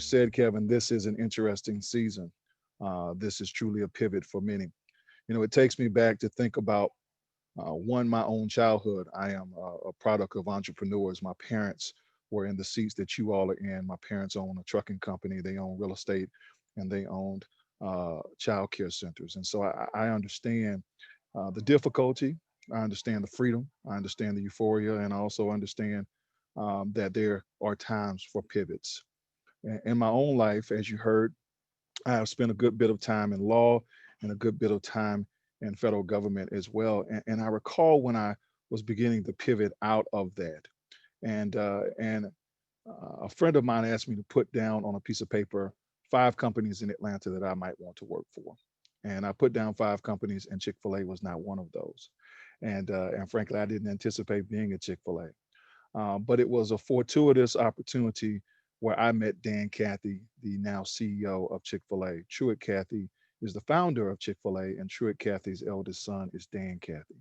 said, Kevin, this is an interesting season. This is truly a pivot for many. It takes me back to think about one, my own childhood. I am a product of entrepreneurs. My parents were in the seats that you all are in. My parents own a trucking company, they own real estate, and they owned child care centers. And so I understand the difficulty. I understand the freedom. I understand the euphoria, and I also understand that there are times for pivots. In my own life, as you heard, I have spent a good bit of time in law and a good bit of time in federal government as well. And I recall when I was beginning to pivot out of that, and a friend of mine asked me to put down on a piece of paper 5 companies in Atlanta that I might want to work for. And I put down 5 companies, and Chick-fil-A was not one of those. And frankly, I didn't anticipate being at Chick-fil-A. But it was a fortuitous opportunity where I met Dan Cathy, the now CEO of Chick-fil-A. Truett Cathy is the founder of Chick-fil-A, and Truett Cathy's eldest son is Dan Cathy.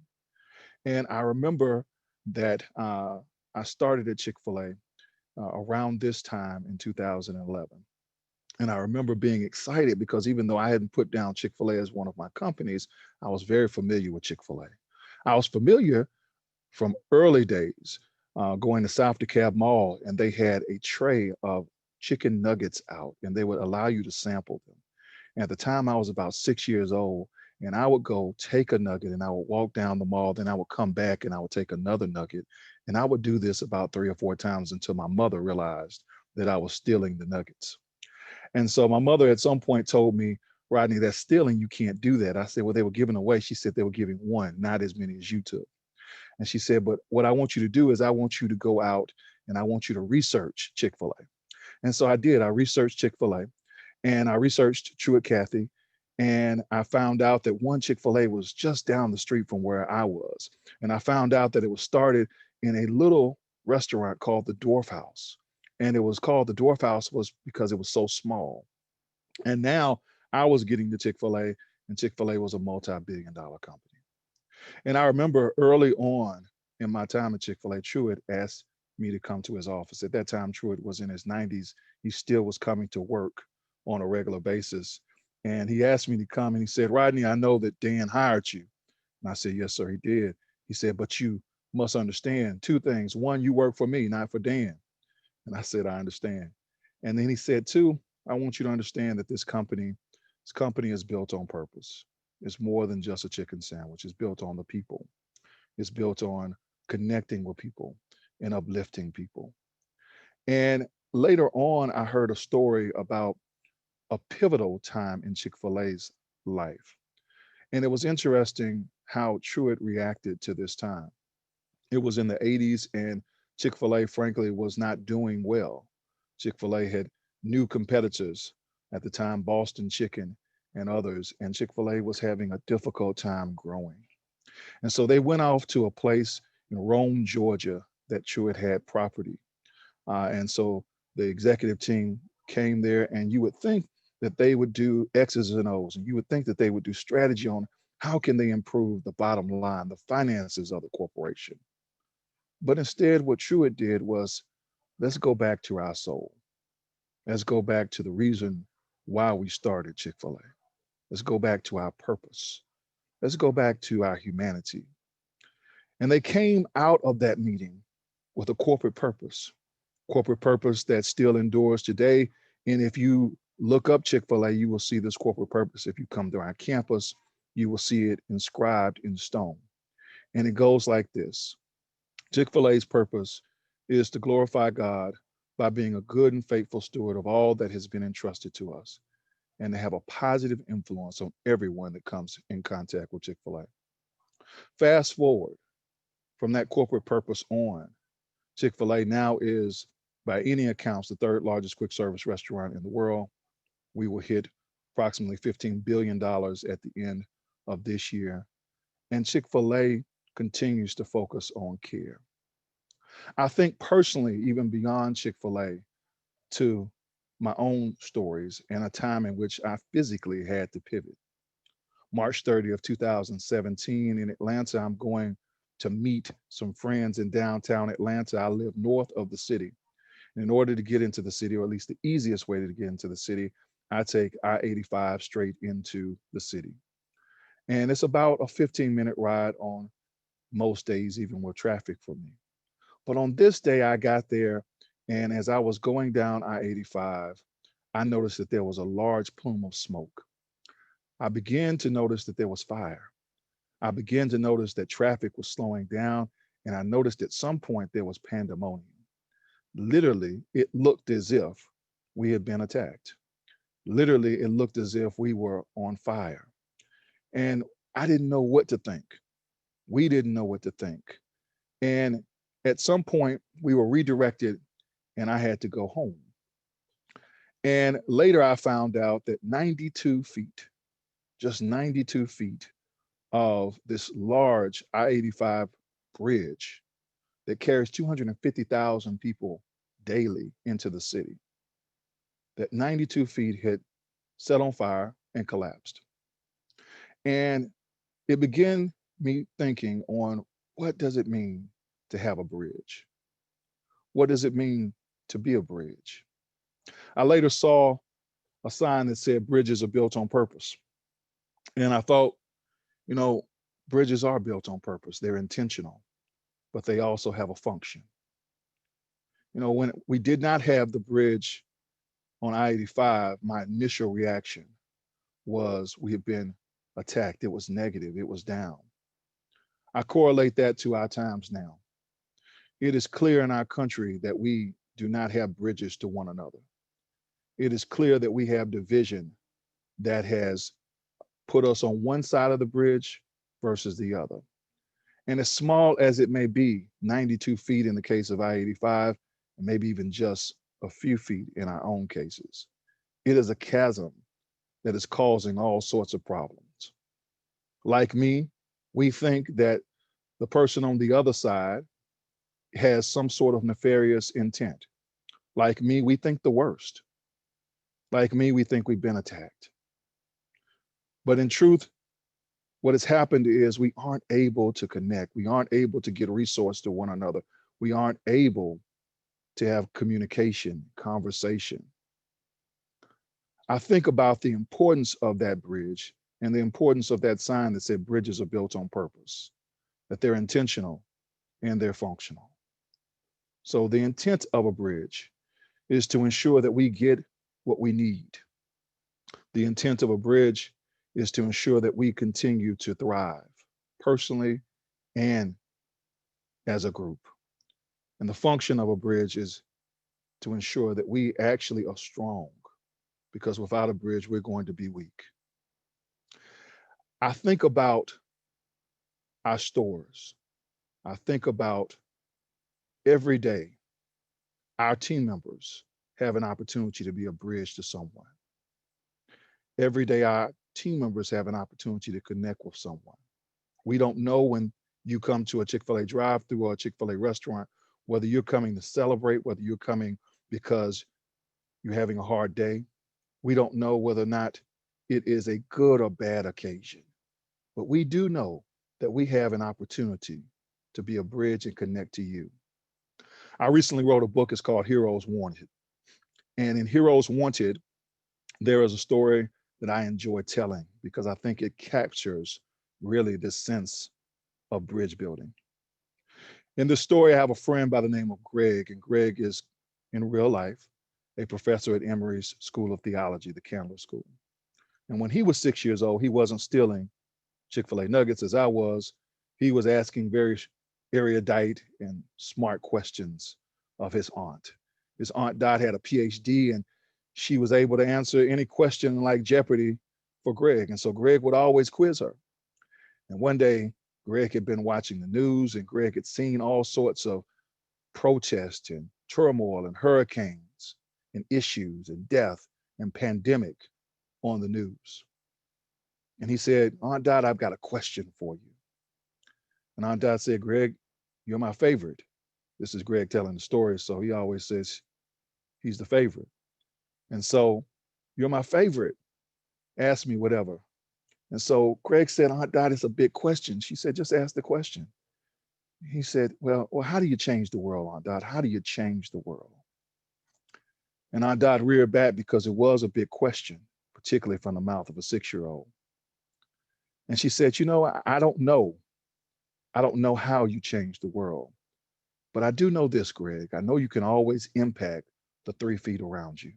And I remember that I started at Chick-fil-A around this time in 2011. And I remember being excited because even though I hadn't put down Chick-fil-A as one of my companies, I was very familiar with Chick-fil-A. I was familiar from early days going to South DeKalb Mall, and they had a tray of chicken nuggets out, and they would allow you to sample them. And at the time, I was about 6 years old, and I would go take a nugget, and I would walk down the mall. Then I would come back, and I would take another nugget, and I would do this about 3 or 4 times until my mother realized that I was stealing the nuggets. And so my mother at some point told me, Rodney, that's stealing. You can't do that. I said, well, they were giving away. She said they were giving one, not as many as you took. And she said, but what I want you to do is I want you to go out and I want you to research Chick-fil-A. And so I did. I researched Chick-fil-A, and I researched Truett Cathy. And I found out that one Chick-fil-A was just down the street from where I was. And I found out that it was started in a little restaurant called the Dwarf House. And it was called the Dwarf House was because it was so small. And now I was getting to Chick-fil-A, and Chick-fil-A was a multi-billion-dollar company. And I remember early on in my time at Chick-fil-A, Truett asked me to come to his office. At that time, Truett was in his 90s. He still was coming to work on a regular basis. And he asked me to come, and he said, Rodney, I know that Dan hired you. And I said, yes, sir, he did. He said, but you must understand 2 things. One, you work for me, not for Dan. And I said, I understand. And then he said, two, I want you to understand that this company is built on purpose. It's more than just a chicken sandwich. It's built on the people. It's built on connecting with people and uplifting people. And later on, I heard a story about a pivotal time in Chick-fil-A's life. And it was interesting how Truett reacted to this time. It was in the 80s, and Chick-fil-A, frankly, was not doing well. Chick-fil-A had new competitors at the time, Boston Chicken and others, and Chick-fil-A was having a difficult time growing. And so they went off to a place in Rome, Georgia, that Truett had property. And so the executive team came there, and you would think that they would do X's and O's, and you would think that they would do strategy on how can they improve the bottom line, the finances of the corporation. But instead, what Truett did was, let's go back to our soul. Let's go back to the reason why we started Chick-fil-A. Let's go back to our purpose. Let's go back to our humanity. And they came out of that meeting with a corporate purpose that still endures today. And if you look up Chick-fil-A, you will see this corporate purpose. If you come to our campus, you will see it inscribed in stone. And it goes like this. Chick-fil-A's purpose is to glorify God by being a good and faithful steward of all that has been entrusted to us, and to have a positive influence on everyone that comes in contact with Chick-fil-A. Fast forward from that corporate purpose on, Chick-fil-A now is, by any accounts, the 3rd largest quick service restaurant in the world. We will hit approximately $15 billion at the end of this year. And Chick-fil-A continues to focus on care. I think personally, even beyond Chick-fil-A, to my own stories and a time in which I physically had to pivot. March 30th, 2017 in Atlanta, I'm going to meet some friends in downtown Atlanta. I live north of the city. In order to get into the city, or at least the easiest way to get into the city, I take I-85 straight into the city. And it's about a 15-minute ride on most days, even with traffic for me. But on this day, I got there, and as I was going down I-85, I noticed that there was a large plume of smoke. I began to notice that there was fire. I began to notice that traffic was slowing down, and I noticed at some point there was pandemonium. Literally, it looked as if we had been attacked. Literally, it looked as if we were on fire. And I didn't know what to think. We didn't know what to think. And at some point, we were redirected, and I had to go home. And later, I found out that 92 feet, just 92 feet of this large I-85 bridge that carries 250,000 people daily into the city, that 92 feet had set on fire and collapsed. And it began me thinking on, what does it mean to have a bridge? What does it mean to be a bridge? I later saw a sign that said bridges are built on purpose. And I thought, you know, bridges are built on purpose. They're intentional, but they also have a function. You know, when we did not have the bridge on I-85, my initial reaction was we had been attacked. It was negative. It was down. I correlate that to our times now. It is clear in our country that we do not have bridges to one another. It is clear that we have division that has put us on one side of the bridge versus the other. And as small as it may be, 92 feet in the case of I-85, and maybe even just a few feet in our own cases, it is a chasm that is causing all sorts of problems. Like me, we think that the person on the other side has some sort of nefarious intent. Like me, we think the worst. Like me, we think we've been attacked. But in truth, what has happened is we aren't able to connect. We aren't able to get resource to one another. We aren't able to have communication, conversation. I think about the importance of that bridge and the importance of that sign that said bridges are built on purpose, that they're intentional and they're functional. So the intent of a bridge is to ensure that we get what we need. The intent of a bridge is to ensure that we continue to thrive personally and as a group. And the function of a bridge is to ensure that we actually are strong, because without a bridge, we're going to be weak. I think about our stores. I think about every day, our team members have an opportunity to be a bridge to someone. Every day, our team members have an opportunity to connect with someone. We don't know when you come to a Chick-fil-A drive-through or a Chick-fil-A restaurant, whether you're coming to celebrate, whether you're coming because you're having a hard day. We don't know whether or not it is a good or bad occasion, but we do know that we have an opportunity to be a bridge and connect to you. I recently wrote a book. It's called Heroes Wanted. And in Heroes Wanted, there is a story that I enjoy telling because I think it captures really this sense of bridge building. In this story, I have a friend by the name of Greg, and Greg is, in real life, a professor at Emory's School of Theology, the Candler School. And when he was 6 years old, he wasn't stealing Chick-fil-A nuggets as I was. He was asking very erudite and smart questions of his aunt. His aunt Dot had a PhD, and she was able to answer any question like Jeopardy for Greg. And so Greg would always quiz her. And one day, Greg had been watching the news, and Greg had seen all sorts of protests and turmoil and hurricanes and issues and death and pandemic on the news. And he said, Aunt Dot, I've got a question for you. And Aunt Dot said, Greg, you're my favorite. This is Greg telling the story, so he always says he's the favorite. And so, you're my favorite. Ask me whatever. And so Greg said, Aunt Dot, it's a big question. She said, just ask the question. He said, well, how do you change the world, Aunt Dot? How do you change the world? And Aunt Dot reared back because it was a big question, particularly from the mouth of a 6-year-old. And she said, you know, I don't know. I don't know how you change the world, but I do know this, Greg. I know you can always impact the 3 feet around you.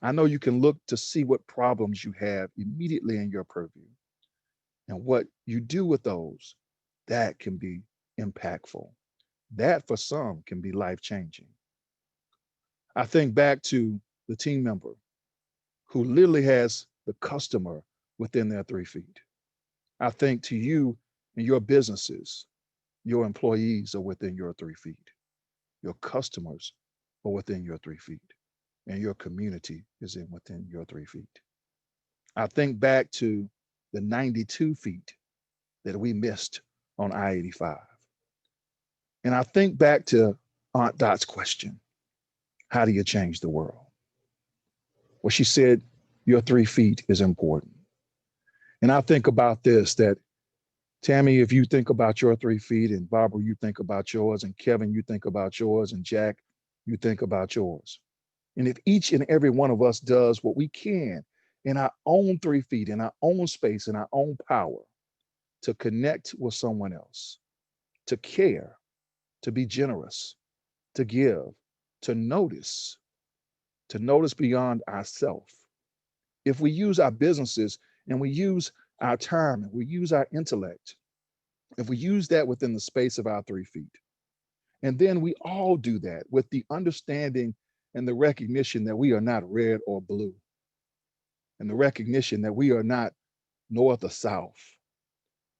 I know you can look to see what problems you have immediately in your purview. And what you do with those, that can be impactful. That for some can be life-changing. I think back to the team member who literally has the customer within their 3 feet. I think to you and your businesses, your employees are within your 3 feet. Your customers are within your 3 feet. And your community is within your 3 feet. I think back to the 92 feet that we missed on I-85. And I think back to Aunt Dot's question, how do you change the world? Well, she said, your 3 feet is important. And I think about this, that Tammy, if you think about your 3 feet, and Barbara, you think about yours, and Kevin, you think about yours, and Jack, you think about yours. And if each and every one of us does what we can in our own 3 feet, in our own space, in our own power, to connect with someone else, to care, to be generous, to give, to notice beyond ourselves. If we use our businesses and we use our time and we use our intellect, if we use that within the space of our 3 feet, and then we all do that with the understanding and the recognition that we are not red or blue, and the recognition that we are not north or south,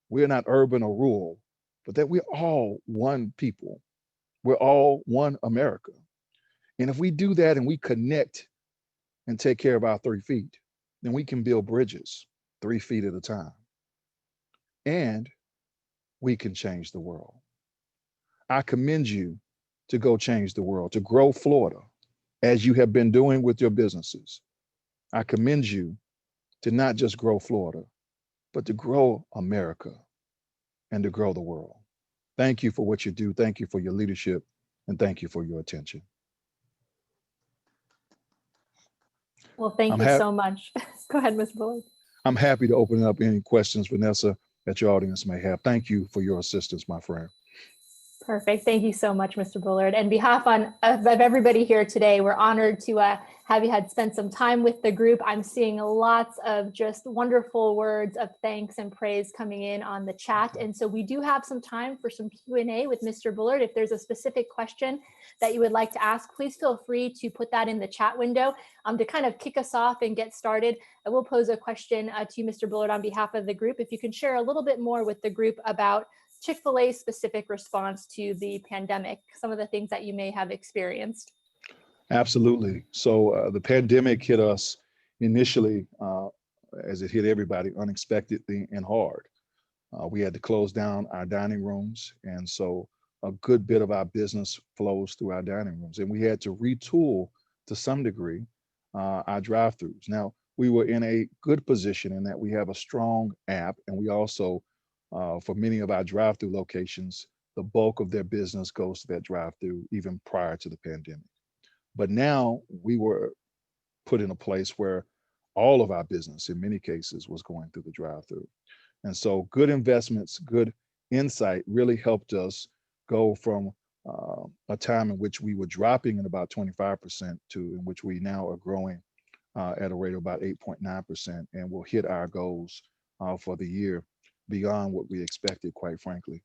we're not urban or rural, but that we're all one people. We're all one America. And if we do that and we connect and take care of our 3 feet, then we can build bridges 3 feet at a time. And we can change the world. I commend you to go change the world, to grow Florida as you have been doing with your businesses. I commend you to not just grow Florida, but to grow America and to grow the world. Thank you for what you do. Thank you for your leadership, and thank you for your attention. Well, thank you so much. Go ahead, Ms. Bullard. I'm happy to open up any questions, Vanessa, that your audience may have. Thank you for your assistance, my friend. Perfect. Thank you so much, Mr. Bullard. And on behalf of everybody here today, we're honored to have you had spent some time with the group. I'm seeing lots of just wonderful words of thanks and praise coming in on the chat. And so we do have some time for some Q&A with Mr. Bullard. If there's a specific question that you would like to ask, please feel free to put that in the chat window. To kind of kick us off and get started, I will pose a question to Mr. Bullard on behalf of the group. If you can share a little bit more with the group about Chick-fil-A's specific response to the pandemic, some of the things that you may have experienced. Absolutely. So the pandemic hit us initially, as it hit everybody, unexpectedly and hard. We had to close down our dining rooms. And so a good bit of our business flows through our dining rooms. And we had to retool to some degree our drive-throughs. Now, we were in a good position in that we have a strong app, and we also for many of our drive-through locations, the bulk of their business goes to that drive-through even prior to the pandemic. But now we were put in a place where all of our business in many cases was going through the drive-through. And so good investments, good insight really helped us go from a time in which we were dropping at about 25% to in which we now are growing at a rate of about 8.9%, and we'll hit our goals for the year beyond what we expected, quite frankly.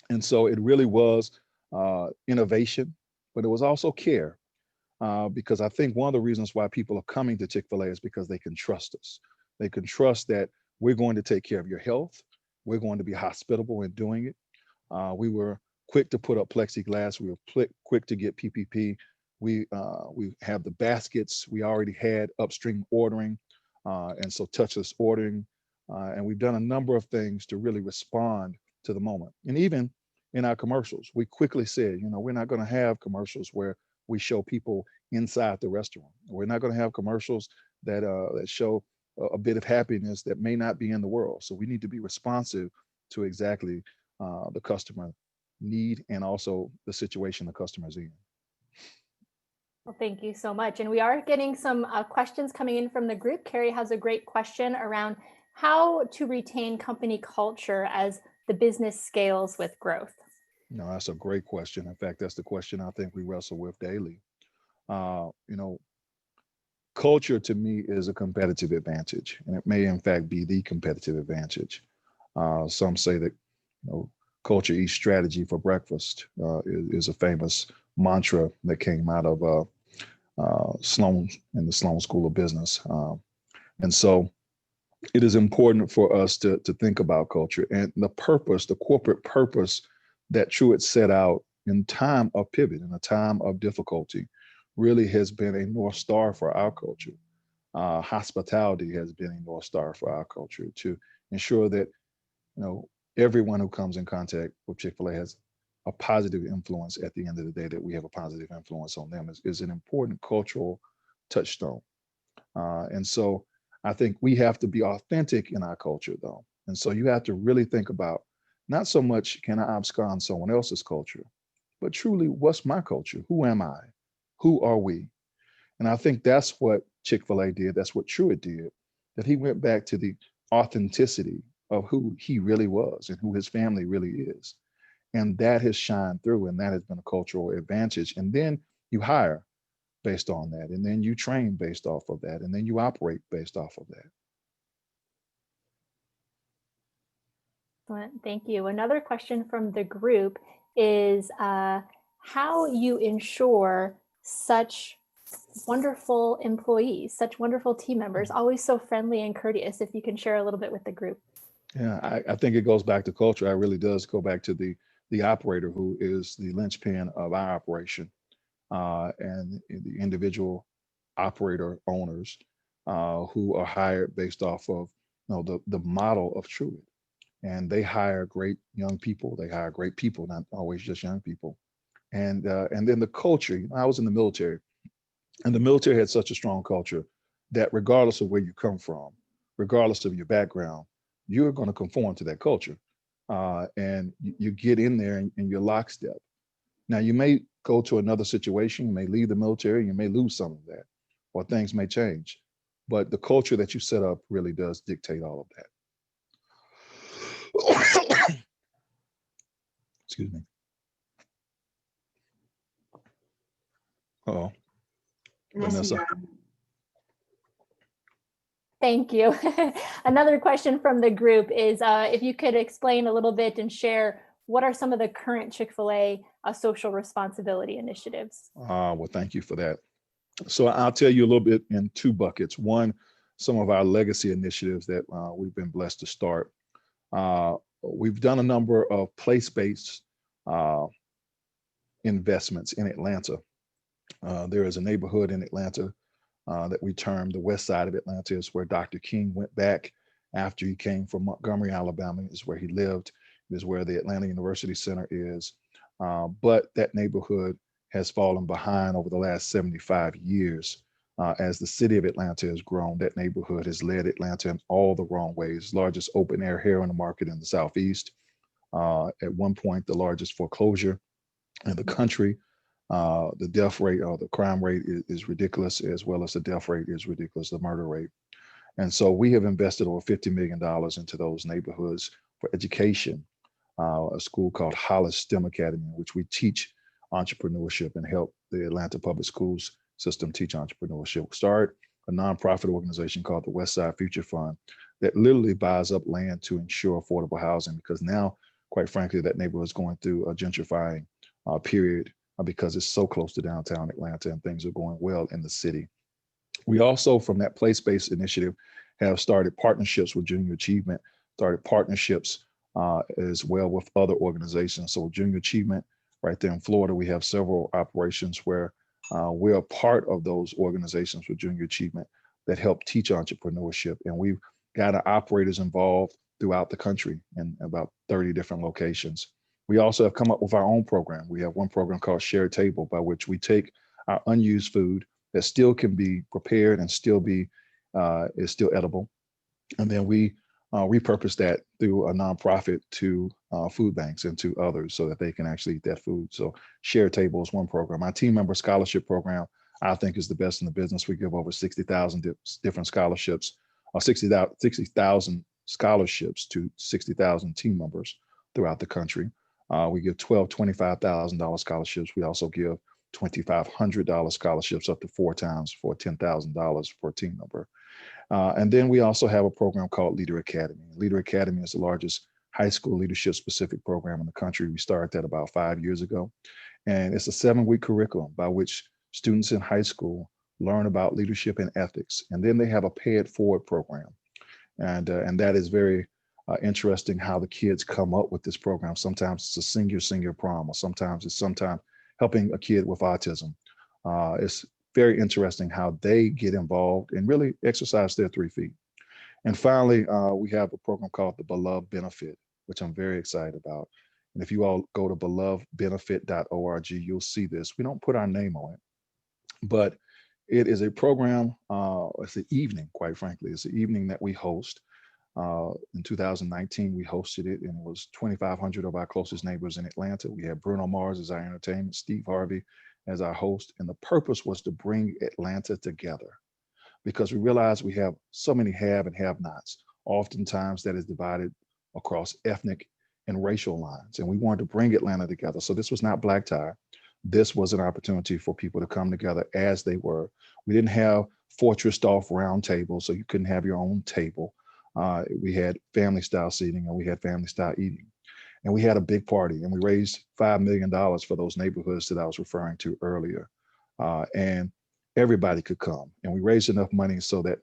And so it really was innovation, but it was also care, because I think one of the reasons why people are coming to Chick-fil-A is because they can trust us. They can trust that we're going to take care of your health. We're going to be hospitable in doing it. We were quick to put up plexiglass. We were quick to get PPP. We have the baskets. We already had upstream ordering, and so touchless ordering. And we've done a number of things to really respond to the moment. And even in our commercials, we quickly said, you know, we're not going to have commercials where we show people inside the restaurant. We're not going to have commercials that show a bit of happiness that may not be in the world. So we need to be responsive to exactly the customer need and also the situation the customer's in. Well, thank you so much. And we are getting some questions coming in from the group. Carrie has a great question around how to retain company culture as the business scales with growth. No, that's a great question. In fact, that's the question I think we wrestle with daily. You know, culture to me is a competitive advantage, and it may in fact be the competitive advantage. Some say that, you know, culture eats strategy for breakfast is a famous mantra that came out of Sloan in the Sloan School of Business. And so it is important for us to think about culture and the purpose, the corporate purpose that Truett set out in time of pivot, in a time of difficulty, really has been a North Star for our culture. Hospitality has been a North Star for our culture to ensure that, you know, everyone who comes in contact with Chick-fil-A has a positive influence at the end of the day, that we have a positive influence on them is an important cultural touchstone. And so I think we have to be authentic in our culture, though. And so you have to really think about not so much can I abscond someone else's culture, but truly what's my culture? Who am I? Who are we? And I think that's what Chick-fil-A did. That's what Truett did, that he went back to the authenticity of who he really was and who his family really is. And that has shined through, and that has been a cultural advantage. And then you hire based on that, and then you train based off of that, and then you operate based off of that. Excellent. Thank you. Another question from the group is how you ensure such wonderful employees, such wonderful team members, always so friendly and courteous. If you can share a little bit with the group. Yeah, I think it goes back to culture. It really does go back to the operator, who is the linchpin of our operation, and the individual operator owners who are hired based off of, you know, the model of Truett. And they hire great young people. They hire great people, not always just young people. And then the culture. I was in the military, and the military had such a strong culture that regardless of where you come from, regardless of your background, you're going to conform to that culture. And you get in there and you're lockstep. Now, you may go to another situation, you may leave the military, you may lose some of that, or things may change. But the culture that you set up really does dictate all of that. Excuse me. Oh, Vanessa. Thank you. Another question from the group is if you could explain a little bit and share what are some of the current Chick-fil-A social responsibility initiatives? Well, thank you for that. So I'll tell you a little bit in two buckets. One, some of our legacy initiatives that we've been blessed to start. We've done a number of place-based investments in Atlanta. There is a neighborhood in Atlanta that we term the West Side of Atlanta. Is where Dr. King went back after he came from Montgomery, Alabama. Is where he lived. It is where the Atlanta University Center is. But that neighborhood has fallen behind over the last 75 years. As the city of Atlanta has grown, that neighborhood has led Atlanta in all the wrong ways. Largest open air heroin market in the Southeast. At one point, the largest foreclosure in the country. The death rate or the crime rate is ridiculous, as well as the death rate is ridiculous, the murder rate. And so we have invested over $50 million into those neighborhoods for education. A school called Hollis STEM Academy, in which we teach entrepreneurship and help the Atlanta public schools system teach entrepreneurship. Start a nonprofit organization called the West Side Future Fund that literally buys up land to ensure affordable housing, because now, quite frankly, that neighborhood is going through a gentrifying period because it's so close to downtown Atlanta and things are going well in the city. We also, from that place-based initiative, have started partnerships with Junior Achievement, started partnerships as well with other organizations. So Junior Achievement, right there in Florida, we have several operations where we're a part of those organizations with Junior Achievement that help teach entrepreneurship. And we've got our operators involved throughout the country in about 30 different locations. We also have come up with our own program. We have one program called Share Table, by which we take our unused food that still can be prepared and still be is still edible, and then we repurpose that through a nonprofit to food banks and to others so that they can actually eat that food. So Share Table is one program. Our team member scholarship program, I think is the best in the business. We give over 60,000 different scholarships, or 60,000 scholarships to 60,000 team members throughout the country. We give 12 $25,000 scholarships. We also give $2,500 scholarships up to 4 times for $10,000 per team member. And then we also have a program called Leader Academy. Leader Academy is the largest high school leadership specific program in the country. We started that about 5 years ago. And it's a 7-week curriculum by which students in high school learn about leadership and ethics. And then they have a pay it forward program. And that is very interesting how the kids come up with this program. Sometimes it's a senior prom, or sometimes it's helping a kid with autism. It's very interesting how they get involved and really exercise their 3 feet. And finally, we have a program called the Beloved Benefit, which I'm very excited about. And if you all go to belovedbenefit.org, you'll see this. We don't put our name on it, but it is a program, it's an evening, quite frankly. It's an evening that we host. In 2019, we hosted it, and it was 2,500 of our closest neighbors in Atlanta. We had Bruno Mars as our entertainment, Steve Harvey as our host, and the purpose was to bring Atlanta together, because we realized we have so many have and have-nots. Oftentimes that is divided across ethnic and racial lines, and we wanted to bring Atlanta together. So this was not black tie. This was an opportunity for people to come together as they were. We didn't have fortressed off round tables, so you couldn't have your own table. We had family style seating, and we had family style eating. And we had a big party, and we raised $5 million for those neighborhoods that I was referring to earlier. And everybody could come. And we raised enough money so that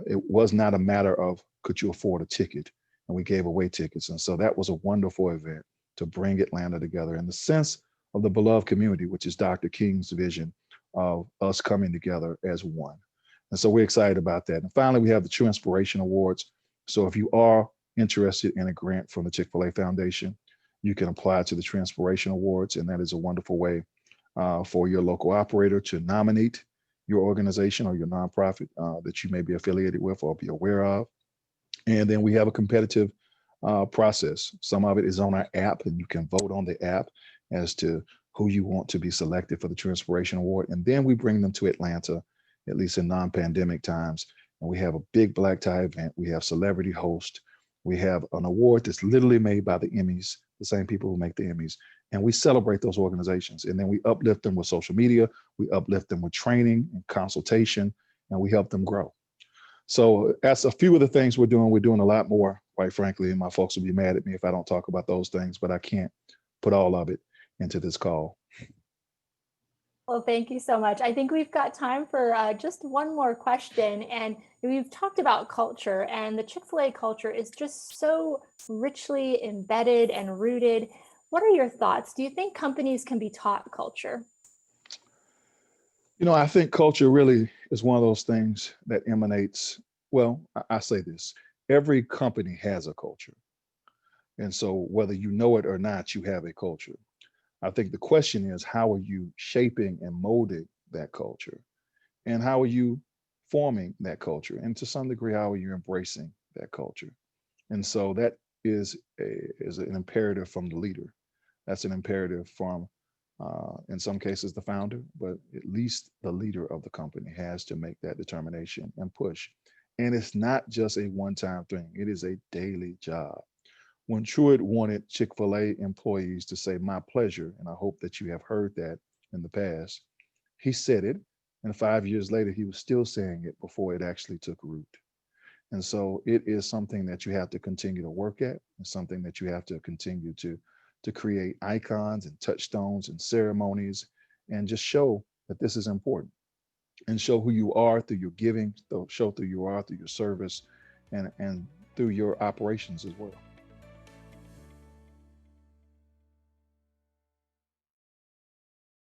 it was not a matter of could you afford a ticket, and we gave away tickets. And so that was a wonderful event to bring Atlanta together in the sense of the beloved community, which is Dr. King's vision of us coming together as one. And so we're excited about that. And finally, we have the True Inspiration Awards. So if you are interested in a grant from the Chick-fil-A Foundation, you can apply to the True Inspiration Awards. And that is a wonderful way for your local operator to nominate your organization or your nonprofit that you may be affiliated with or be aware of. And then we have a competitive process. Some of it is on our app, and you can vote on the app as to who you want to be selected for the True Inspiration Award. And then we bring them to Atlanta, at least in non-pandemic times. And we have a big black tie event. We have celebrity host. We have an award that's literally made by the Emmys, the same people who make the Emmys. And we celebrate those organizations. And then we uplift them with social media. We uplift them with training and consultation, and we help them grow. So that's a few of the things we're doing. We're doing a lot more, quite frankly, and my folks will be mad at me if I don't talk about those things, but I can't put all of it into this call. Well, thank you so much. I think we've got time for just one more question. And we've talked about culture, and the Chick-fil-A culture is just so richly embedded and rooted. What are your thoughts? Do you think companies can be taught culture? You know, I think culture really is one of those things that emanates, well, I say this, every company has a culture. And so whether you know it or not, you have a culture. I think the question is, how are you shaping and molding that culture? And how are you forming that culture? And to some degree, how are you embracing that culture? And so that is an imperative from the leader. That's an imperative from, in some cases, the founder, but at least the leader of the company has to make that determination and push. And it's not just a one-time thing. It is a daily job. When Truett wanted Chick-fil-A employees to say, "My pleasure," and I hope that you have heard that in the past, he said it, and 5 years later, he was still saying it before it actually took root. And so it is something that you have to continue to work at, and something that you have to continue to create icons and touchstones and ceremonies, and just show that this is important, and show who you are through your giving, show who you are through your service, and through your operations as well.